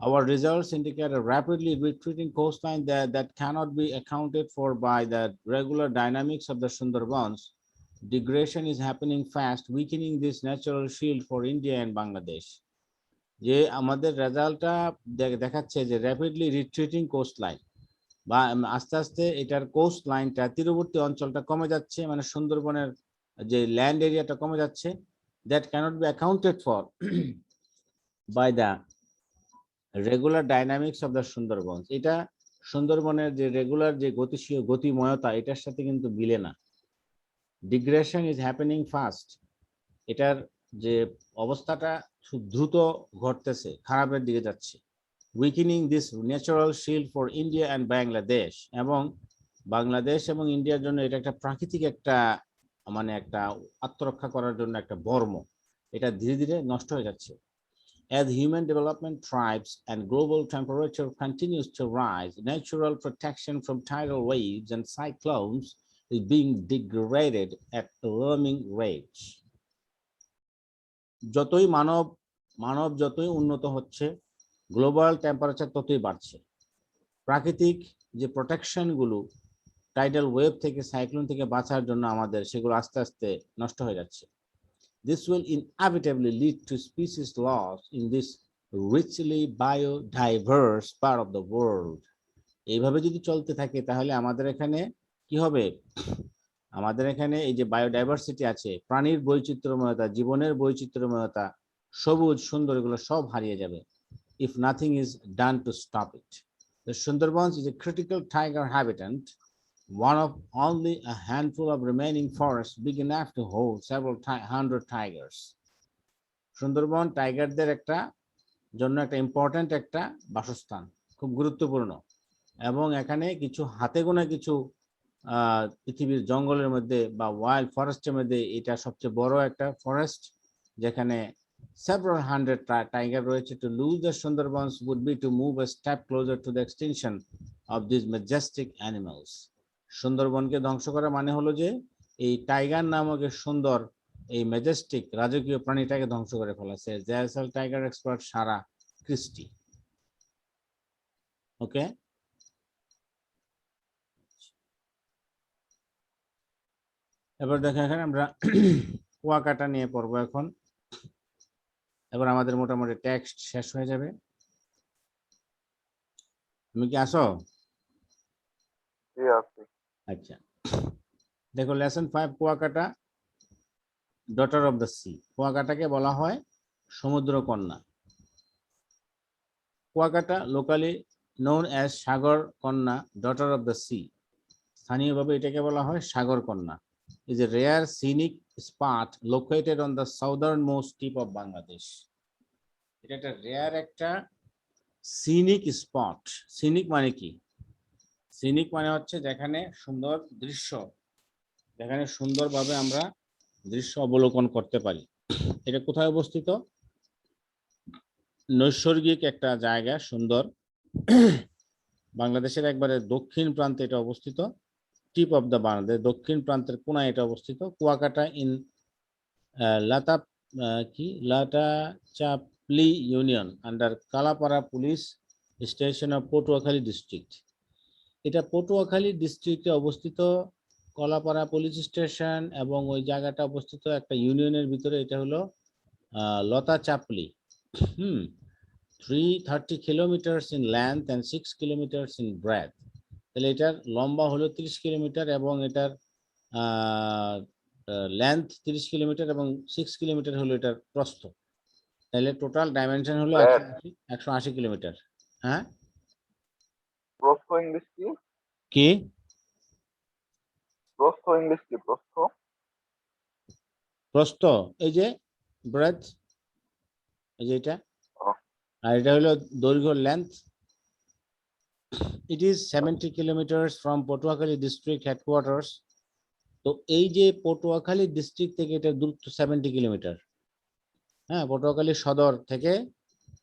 Our results indicate a rapidly retreating coastline that cannot be accounted for by the regular dynamics of the Sundarbans. Degradation is happening fast, weakening this natural shield for India and Bangladesh. যে আমাদের রেজাল্টটা দেখাচ্ছে যে rapidly retreating coast line, বা আস্তে আস্তে এটার coast লাইনটা, তীরবর্তী অঞ্চলটা কমে যাচ্ছে, মানে সুন্দরবনের যে ল্যান্ড এরিয়াটা কমে যাচ্ছে, that cannot be accounted for by the regular dynamics of the Sundarban, এটা সুন্দরবনের যে রেগুলার যে গতিশীল গতিময়তা, এটার সাথে কিন্তু মিলে না। ডিগ্রেশন ইজ হ্যাপেনিং ফাস্ট, এটার যে অবস্থাটা খুব দ্রুত ঘটতেছে, খারাপের দিকে যাচ্ছে। Weakening this natural shield for India and Bangladesh, এবং বাংলাদেশ এবং ইন্ডিয়ার জন্য এটা একটা প্রাকৃতিক একটা মানে একটা আত্মরক্ষা করার জন্য একটা বর্ম, এটা ধীরে ধীরে নষ্ট হয়ে যাচ্ছে। As human development thrives and global temperature continues to rise, natural protection from tidal waves and cyclones is being degraded at alarming rates. যতই মানব যতই উন্নত হচ্ছে, গ্লোবাল টেম্পারেচার ততই বাড়ছে, প্রাকৃতিক যে প্রোটেকশন গুলো টাইডাল ওয়েভ থেকে, সাইক্লোন থেকে বাঁচার জন্য আমাদের, সেগুলো আস্তে আস্তে নষ্ট হয়ে যাচ্ছে। This will inevitably lead to species loss in this richly biodiverse part of the world. এইভাবে যদি চলতে থাকে তাহলে আমাদের এখানে কি হবে? আমাদের এখানে এই যে বায়োডাইভার্সিটি আছে, প্রাণীর বৈচিত্র্যময়তা, জীবনের বৈচিত্র্যময়তা, সবুজ সুন্দর, এগুলো সব হারিয়ে যাবে if nothing is done to stop it. The Sundarbans is a critical tiger habitat, one of only a handful of remaining forests big enough to hold several hundred tigers. Sundarban টাইগারদের একটা জন্য একটা ইম্পর্টেন্ট একটা বাসস্থান, খুব গুরুত্বপূর্ণ, এবং এখানে কিছু হাতে গোনা কিছু পৃথিবীর জঙ্গলের মধ্যে বা ওয়াইল্ড ফরেস্টের মধ্যে এটা সবচেয়ে বড় একটা ফরেস্ট, যেখানে several hundred tiger রয়েছে। To lose the Sundarbans would be to move a step closer to the extinction of these majestic animals. সুন্দরবনকে ধ্বংস করা মানে হলো যে এই টাইগার নামক সুন্দর এই ম্যাজেস্টিক রাজকীয় প্রাণীটাকে ধ্বংস করে ফেলাছে। জেএসএল টাইগার এক্সপার্ট সারা ক্রিস্টি। ওকে, এবার দেখো এখানে আমরা কুয়াকাটা নিয়ে পড়বো এখন। এবার আমাদের মোটামুটি টেক্সট শেষ হয়ে যাবে। তুমি কি আসো? আচ্ছা, দেখো lesson 5, Kuakata daughter of the sea. কুয়াকাটাকে বলা হয় সমুদ্র কন্যা। Kuakata locally known as Sagar Kanya, daughter of the C, স্থানীয়ভাবে এটাকে বলা হয় সাগর কন্যা, is a rare scenic spot located on the southernmost tip of Bangladesh. এটা একটা রেয়ার একটা সিনিক স্পট। সিনিক মানে কি? সিনিক মানে হচ্ছে যেখানে সুন্দর দৃশ্য, যেখানে সুন্দরভাবে আমরা দৃশ্য অবলোকন করতে পারি। এটা কোথায় অবস্থিত? নৈসর্গিক একটা জায়গা, সুন্দর, বাংলাদেশের একবারে দক্ষিণ প্রান্তে এটা অবস্থিত, টিপ অফ দ্য বাংলাদেশ, দক্ষিণ প্রান্তের কোনায় এটা অবস্থিত। Kuakata in Latachapli union under Kalapara police station of Patuakhali district. এটা পটুয়াখালী ডিস্ট্রিক্টে অবস্থিত, কলাপাড়া পুলিশ স্টেশন এবং ওই জায়গাটা অবস্থিত একটা ইউনিয়নের ভিতরে। এটা হলো Latachapli. 330 kilometers in length and 6 kilometers in breadth. তাহলে এটার লম্বা হলো 30 কিলোমিটার এবং এটার লেন্থ 30 কিলোমিটার এবং 6 কিলোমিটার হলো এটার প্রস্থ। তাহলে টোটাল ডাইমেনশন হলো ব্র্যাড, 180 কিলোমিটার। হ্যাঁ প্রস্থ ইংলিশ কি? কি প্রস্থ ইংলিশ কি? প্রস্থ প্রস্থ? এই যে ব্রেথ, এই যে এটা, ও, আর এটা হলো দৈর্ঘ্য length. It is 70 kilometre from Patuakhali district headquarters. তো এই যে পটুয়াখালী ডিস্ট্রিক্ট থেকে এটা দূরত্ব 70 কিলোমিটার। হ্যাঁ, পটুয়াখালী সদর থেকে,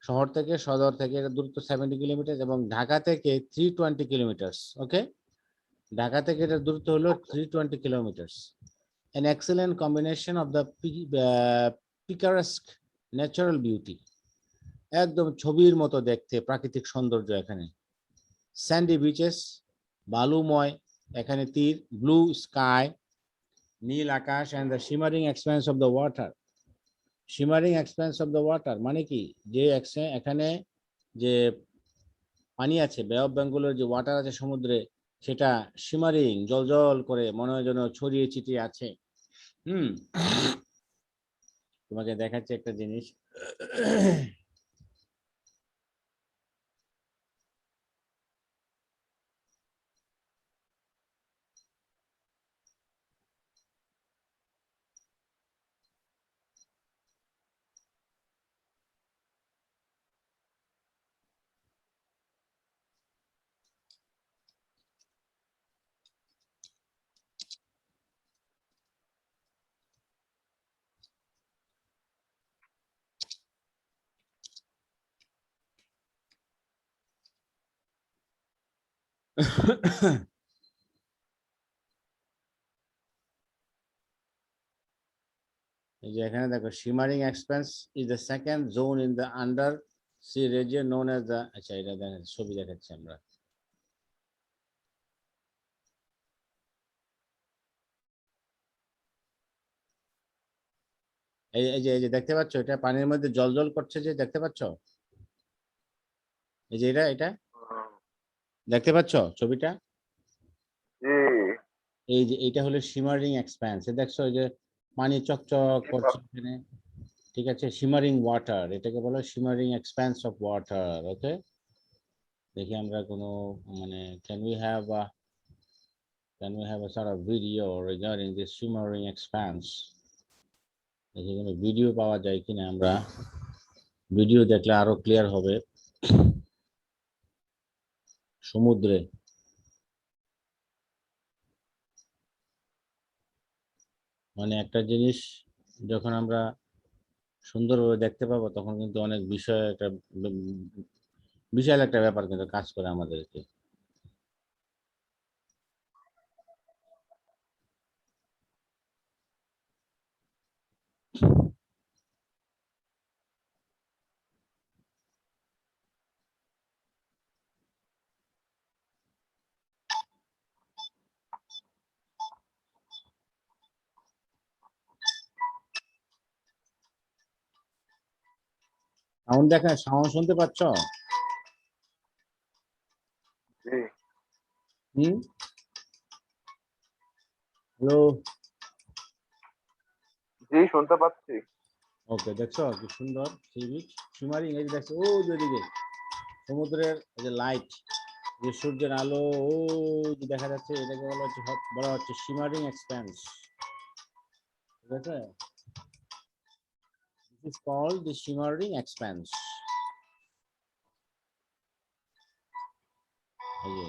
শহর থেকে, সদর থেকে এটা দূরত্ব 70 কিলোমিটার এবং ঢাকা থেকে 320 কিলোমিটার। ওকে, ঢাকা থেকে এটার দূরত্ব হলো 320 kilometre. an excellent combination of the picturesque natural beauty, একদম ছবির মতো দেখতে প্রাকৃতিক সৌন্দর্য এখানে। স্যান্ডি বিচেস, বালুময় এখানে তীর, ব্লু স্কাই, নীল আকাশ, and the shimmering expanse of the water. shimmering expanse of the water মানে কি, যে এখানে যে পানি আছে, বে অফ বেঙ্গলের যে ওয়াটার আছে সমুদ্রে, সেটা শিমারিং, জল করে মনে হয় যেন ছড়িয়ে ছিটিয়ে আছে। তোমাকে দেখাচ্ছি একটা জিনিস। এই যে এখানে দেখো, shimmering expanse is the second zone in the under sea region known as the, আচ্ছা এটা দেখাচ্ছি, ছবি দেখাচ্ছি আমরা। এই যে দেখতে পাচ্ছ, এটা পানির মধ্যে জল করছে, যে দেখতে পাচ্ছ, এই যে এটা হুম, দেখতে পাচ্ছ ছবিটা। জি। এই যে এটা হলো শিমারিং এক্সপ্যান্স, দেখছো এই যে পানি চকচক করছে এখানে, ঠিক আছে, শিমারিং ওয়াটার, এটাকে বলা হয় শিমারিং এক্সপ্যান্স অফ ওয়াটার। ওকে, দেখি আমরা কোনো মানে can we have a sort of video regarding this shimmering expanse? দেখি কোনো ভিডিও পাওয়া যায় কিনা, আমরা ভিডিও দেখলে আরো ক্লিয়ার হবে। সমুদ্রে মানে একটা জিনিস যখন আমরা সুন্দরভাবে দেখতে পাবো, তখন কিন্তু অনেক বিষয় একটা বিশাল একটা ব্যাপার কিন্তু কাজ করে আমাদেরকে। সাউন্ড শুনতে পাচ্ছ? জি, হুম, হ্যালো। জি শুনতে পাচ্ছি। ওকে, দেখছো কি সুন্দর সি বিচ, শিমারিং, এই যে দেখছো ও যেদিকে সমুদ্রের এই যে লাইট, যে সূর্যের আলো ও যে দেখা যাচ্ছে, এটাকে বলা হচ্ছে শিমারিং এক্সপ্যান্স। ঠিক আছে, this is called the shimmering expanse. এই যে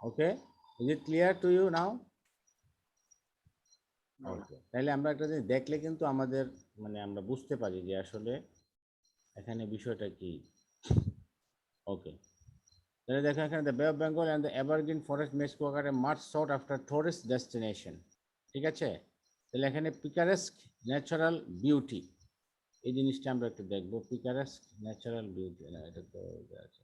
okay, is it clear to you now? Okay, তাহলে আমরা একটা জিনিস দেখলে কিন্তু আমাদের মানে আমরা বুঝতে পারি যে আসলে এখানে বিষয়টা কি। ওকে, তাহলে দেখো এখানে the bay of Bengal and the evergreen forest makes Kuakata much sought after tourist destination. ঠিক আছে, তাহলে এখানে পিকারেস্ক ন্যাচারাল বিউটি, এই জিনিসটা আমরা একটু দেখবো। পিকারেস্ক ন্যাচারাল বিউটি, না এটা তো আছে।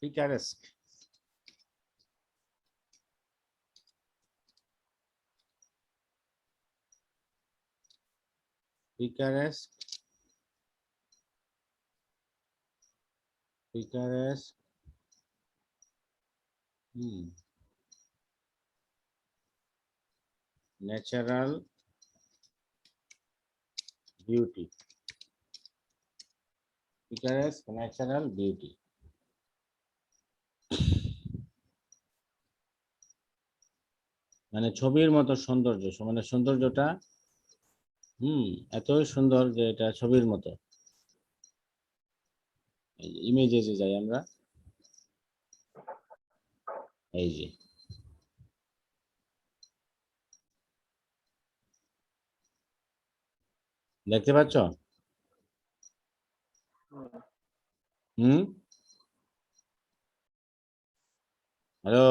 Picturesque. Picturesque. Picturesque. Natural beauty. Picturesque natural beauty. মানে ছবির মতো সৌন্দর্য, মানে সৌন্দর্যটা এতই সুন্দর যে এটা ছবির মতো। ইমেজে যে যাই আমরা, এই যে দেখতে পাচ্ছ? হুম, হ্যালো,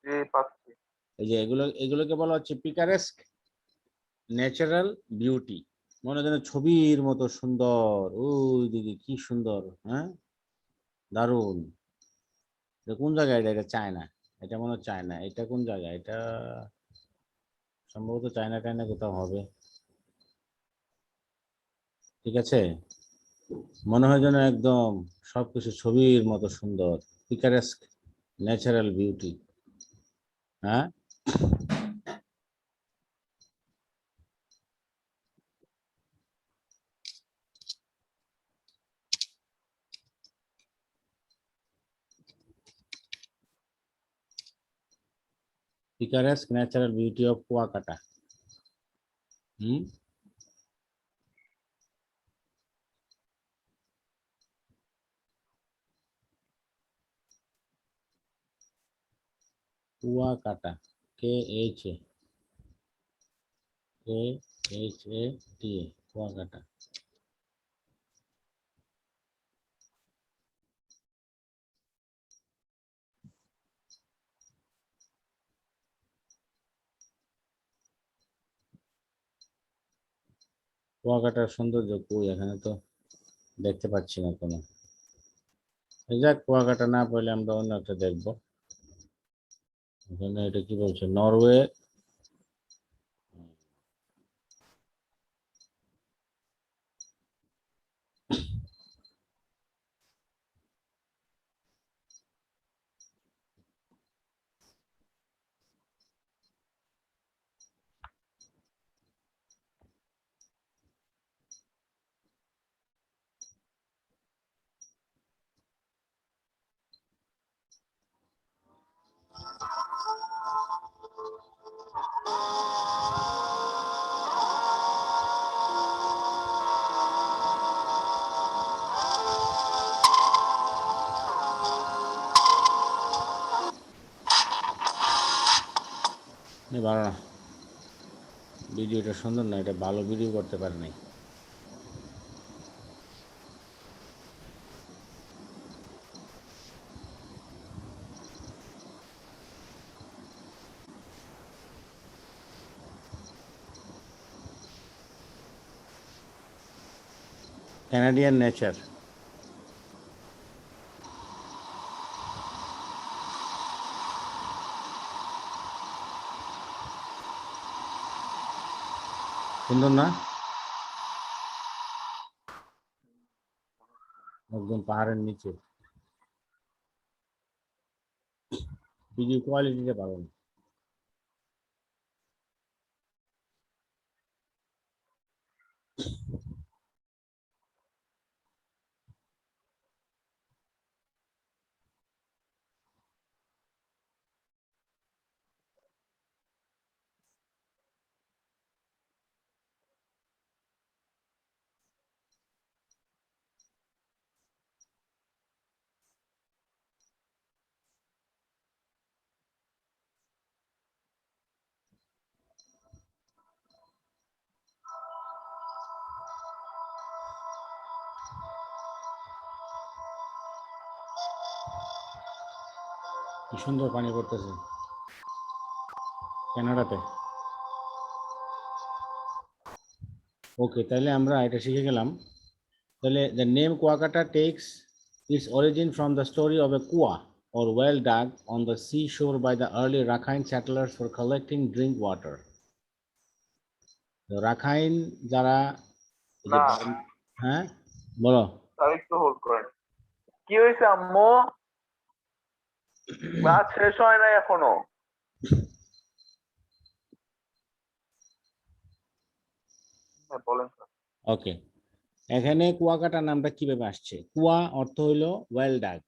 জি পাচ্ছি। এই যে এগুলোকে বলা হচ্ছে পিকারেস্ক ন্যাচারাল বিউটি। মনে যেন ছবির মতো সুন্দর। ওই দিদি কি সুন্দর, হ্যাঁ, দারুণ। এটা কোন জায়গায়? এটা চায়না। এটা মনে হয় চায়না। এটা কোন জায়গায়? এটা সম্ভবত চায়না টায়না কোথাও হবে। ঠিক আছে, মনে হয় যেন একদম সবকিছু ছবির মতো সুন্দর। Picaresque natural beauty. হ্যাঁ, picaresque natural beauty of Kuakata. Hmm, Kuakata, KHA, KHATA, Kuakata. কুয়াকাটার সৌন্দর্য কই? এখানে তো দেখতে পাচ্ছি না কোনো। এই যাক, কুয়াকাটা না পেলে আমরা অন্য একটা দেখবো। এখানে এটা কি বলছে? নরওয়ে। ভালো না, ভিডিওটা সুন্দর না, এটা ভালো ভিডিও করতে পারে নাই। Canadian nature. সুন্দর না? একদম পাহাড়ের নিচে। ভিডিও কোয়ালিটিটা ভালো না। কি সুন্দর পানি পড়তেছে কানাডাতে। ওকে, তাহলে আমরা এটা শিখে গেলাম। তাহলে the name Kuakata takes Its origin from the story of a kua or well dug on the seashore by the early Rakhine settlers for collecting drink water. তো রাখাইন যারা এই যে না হ্যাঁ বলো তার একটু হোল্ড করেন। কি হয়েছে আম্মু? ক্লাস শেষ হয় নাই এখনো। হ্যাঁ, বলেন স্যার। ওকে, এখানে কুয়াকাটা নামটা কিভাবে আসছে? কুয়া অর্থ হইলো ওয়েল ডাগ,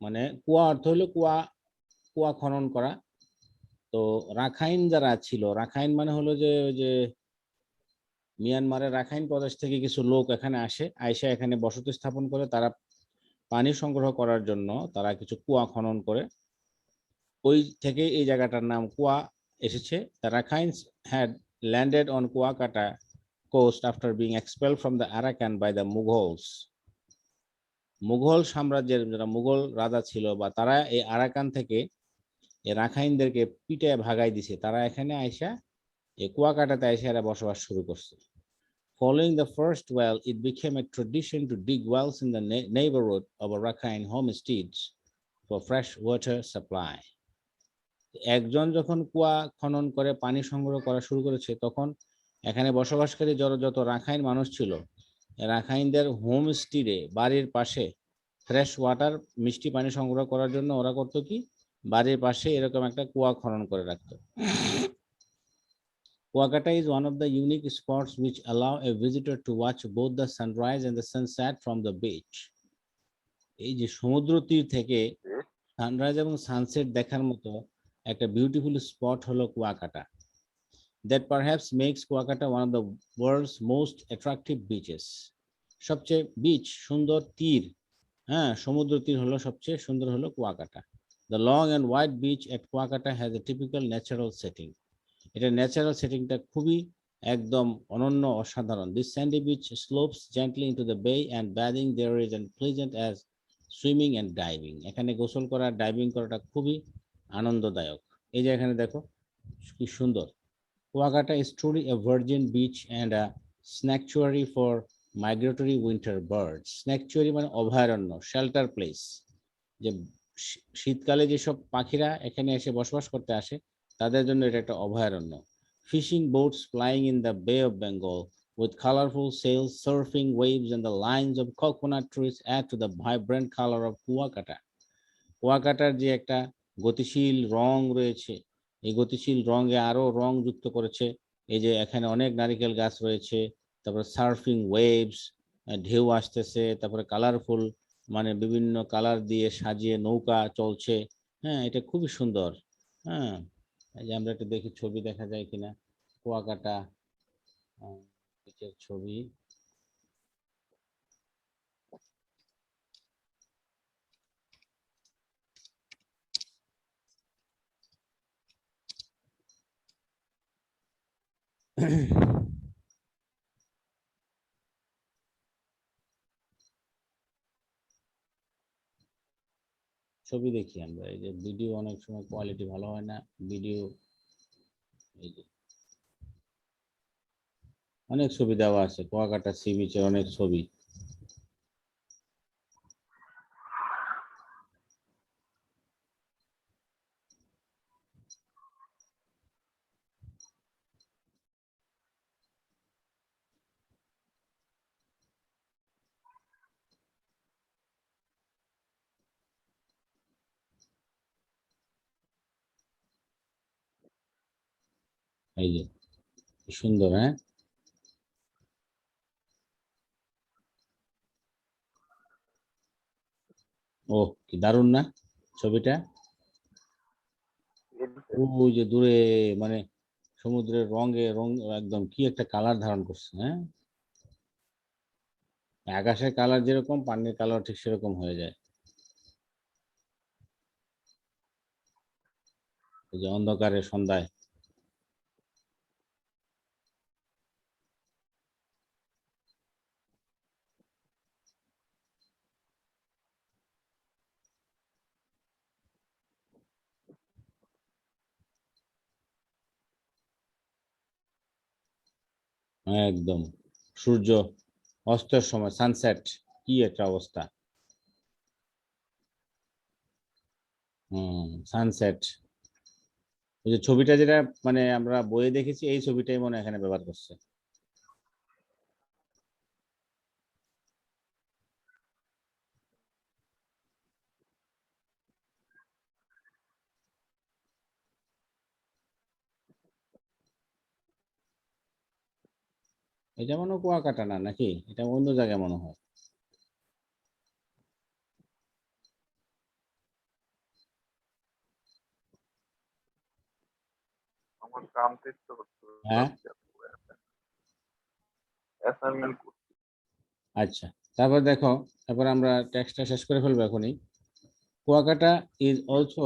মানে কুয়া অর্থ হইলো কুয়া, কুয়া খনন করা। তো রাখাইন যারা ছিল, রাখাইন মানে হলো যে ওই যে মিয়ানমারের রাখাইন প্রদেশ থেকে কিছু লোক এখানে আসে, আইসা এখানে বসতি স্থাপন করে। তারা পানি সংগ্রহ করার জন্য তারা কিছু কুয়া খনন করে, ওই থেকে এই জায়গাটার নাম কুয়া এসেছে। The Rakhines had landed on Kuakata coast after being expelled from the Arakan by the Mughals. Mughal সাম্রাজ্যের যারা মুঘল রাজা ছিল বা তারা এই আরাকান থেকে এই রাখাইনদেরকে পিটে ভাগাই দিছে, তারা এখানে আইসা এই কুয়াকাটাতে আইসা এরা বসবাস শুরু করছে। Following the first well, it became a tradition to dig wells in the neighborhood of a Rakhine homesteads for fresh water supply. একজন যখন কুয়া খনন করে পানি সংগ্রহ করা শুরু করেছে, তখন এখানে বসবাসকারী যত রাখাইন মানুষ ছিল, রাখাইনদের হোম স্টিডে বাড়ির পাশে ফ্রেশ ওয়াটার মিষ্টি পানি সংগ্রহ করার জন্য ওরা করতো কি, বাড়ির পাশে এরকম একটা কুয়া খনন করে রাখতো। Kuakata is one of the unique spots which allow a visitor to watch both the sunrise and the sunset from the beach. এই যে সমুদ্র তীর থেকে সানরাইজ এবং সানসেট দেখার মতো একটা বিউটিফুল স্পট হলো Kuakata. That perhaps makes Kuakata one of the world's most attractive beaches. সবচেয়ে বিচ সুন্দর তীর, হ্যাঁ সমুদ্র তীর হলো সবচেয়ে সুন্দর হলো Kuakata. The long and wide beach at Kuakata has a typical natural setting. এটা ন্যাচারাল সেটিংটা খুবই একদম অনন্য অসাধারণ। This sandy beach slopes gently into the bay and bathing there is as pleasant as swimming and diving. এখানে গোসল করা, diving করাটা খুবই আনন্দদায়ক। এই যে এখানে দেখো কি সুন্দর। Kuakata is truly a virgin beach and a sanctuary for migratory winter birds. Sanctuary মানে অভয়ারণ্য, শেল্টার প্লেস, যে শীতকালে যেসব পাখিরা এখানে এসে বসবাস করতে আসে তাদের জন্য এটা একটা অভয়ারণ্য। Fishing boats flying in the Bay of Bengal with colorful sails, surfing waves and the lines of coconut trees add to the vibrant color of Kuakata. কুয়াকাটার যে একটা গতিশীল রং রয়েছে, এই গতিশীল রঙে আরো রং যুক্ত করেছে এই যে এখানে অনেক নারিকেল গাছ রয়েছে, তারপরে সার্ফিং ওয়েভস, ঢেউ আসতেছে, তারপরে কালারফুল মানে বিভিন্ন কালার দিয়ে সাজিয়ে নৌকা চলছে। হ্যাঁ, এটা খুবই সুন্দর। হ্যাঁ, এই যে আমরা একটু দেখি ছবি দেখা যায় কিনা কুয়াকাটা ছবি। ছবি দেখি আমরা, এই যে ভিডিও অনেক সময় কোয়ালিটি ভালো হয় না, ভিডিও এই যে অনেক ছবি দেওয়া আছে কুয়াকাটা সি বিচের অনেক ছবি। এই যে কি সুন্দর, হ্যাঁ ও কি দারুণ না ছবিটা। ওই যে দূরে মানে সমুদ্রের রঙে রং একদম কি একটা কালার ধারণ করছে। হ্যাঁ, আকাশের কালার যেরকম পানির কালার ঠিক সেরকম হয়ে যায়, এই যে অন্ধকারে সন্ধ্যায়। হ্যাঁ, একদম সূর্য অস্তের সময় সানসেট, কি একটা অবস্থা। সানসেট, ওই যে ছবিটা যেটা মানে আমরা বইয়ে দেখেছি এই ছবিটাই মনে হয় এখানে ব্যবহার করছে। এটা মনে হয় কুয়াকাটা না, নাকি এটা অন্য জায়গায় মনে হয়। আমার জানতে ইচ্ছে করছে হ্যাঁ, অ্যাসাইনমেন্ট। আচ্ছা। তারপর দেখো, তারপর আমরা টেক্সটটা শেষ করে ফেলবো এখনই। Kuakata is also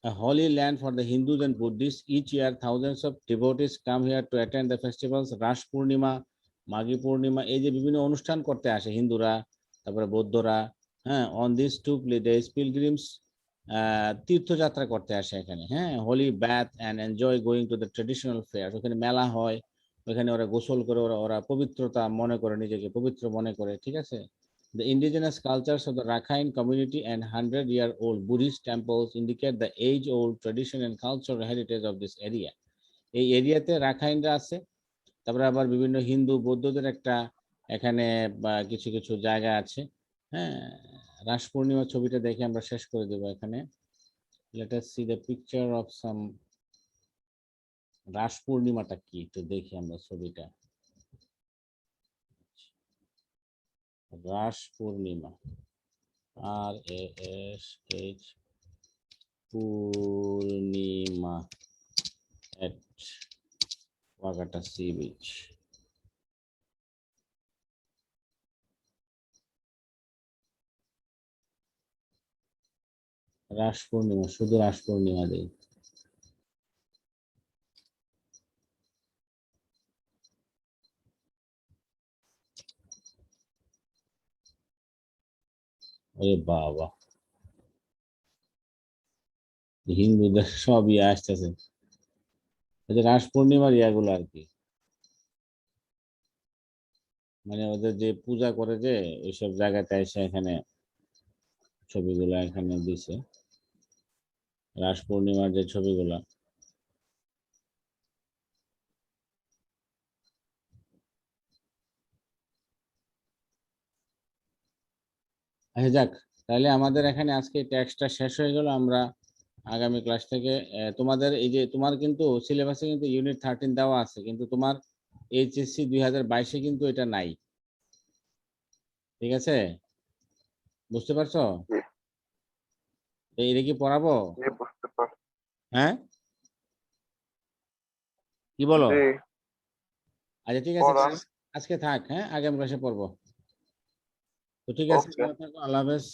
a holy land for the Hindus and Buddhists. Each year, thousands of devotees come here to attend the festivals. Ras Purnima, মাঘী পূর্ণিমা, এই যে বিভিন্ন অনুষ্ঠান করতে আসে হিন্দুরা, তারপরে বৌদ্ধরা। হ্যাঁ, on this two days pilgrims তীর্থযাত্রা করতে আসে এখানে। হ্যাঁ, holy bath and enjoy going to the traditional fair. ওখানে মেলা হয়, ওখানে ওরা গোসল করে, ওরা ওরা পবিত্রতা মনে করে, নিজেকে পবিত্র মনে করে, ঠিক আছে। The indigenous cultures of the Rakhine community and 100-year-old Buddhist temples indicate the age-old tradition and cultural heritage of this area. এই এরিয়াতে রাখাইনরা আছে, তারপরে আবার বিভিন্ন হিন্দু বৌদ্ধদের একটা এখানে বা কিছু কিছু জায়গা আছে। হ্যাঁ, রাস পূর্ণিমার ছবিটা দেখে আমরা শেষ করে দেব এখানে। Let us see the picture of some রাস পূর্ণিমাটা কি একটু দেখি আমরা ছবিটা। Ras Purnima, RASH Purnima at Wagata Sea Beach. Ras Purnima, শুধু রাস পূর্ণিমা দেই। ওরে বাবা, হিন্দুদের সব ইয়ে আসতেছে, এই যে রাস পূর্ণিমার ইয়াগুলো আর কি, মানে ওদের যে পূজা করে যে ওইসব জায়গাতে এসে এখানে ছবিগুলো এখানে দিছে, রাস পূর্ণিমার যে ছবিগুলা। আচ্ছা যাক, তাহলে আমাদের এখানে আজকে ট্যাক্সটা শেষ হয়ে গেল। আমরা আগামী ক্লাস থেকে তোমাদের এই যে তোমার কিন্তু সিলেবাসে কিন্তু ইউনিট 13 দেওয়া আছে, কিন্তু তোমার HSC 2022-এ কিন্তু এটা নাই, ঠিক আছে? বুঝতে পারছো? এটা কি পড়াবো? বুঝতে পারছি। হ্যাঁ, কি বলো? জি, আচ্ছা ঠিক আছে, পড়ান। আজকে থাক, হ্যাঁ, আগামী ক্লাসে পড়বো। তো ঠিক আছে, ওকে। ভালো থাকো, আল্লাহ হাফেজ।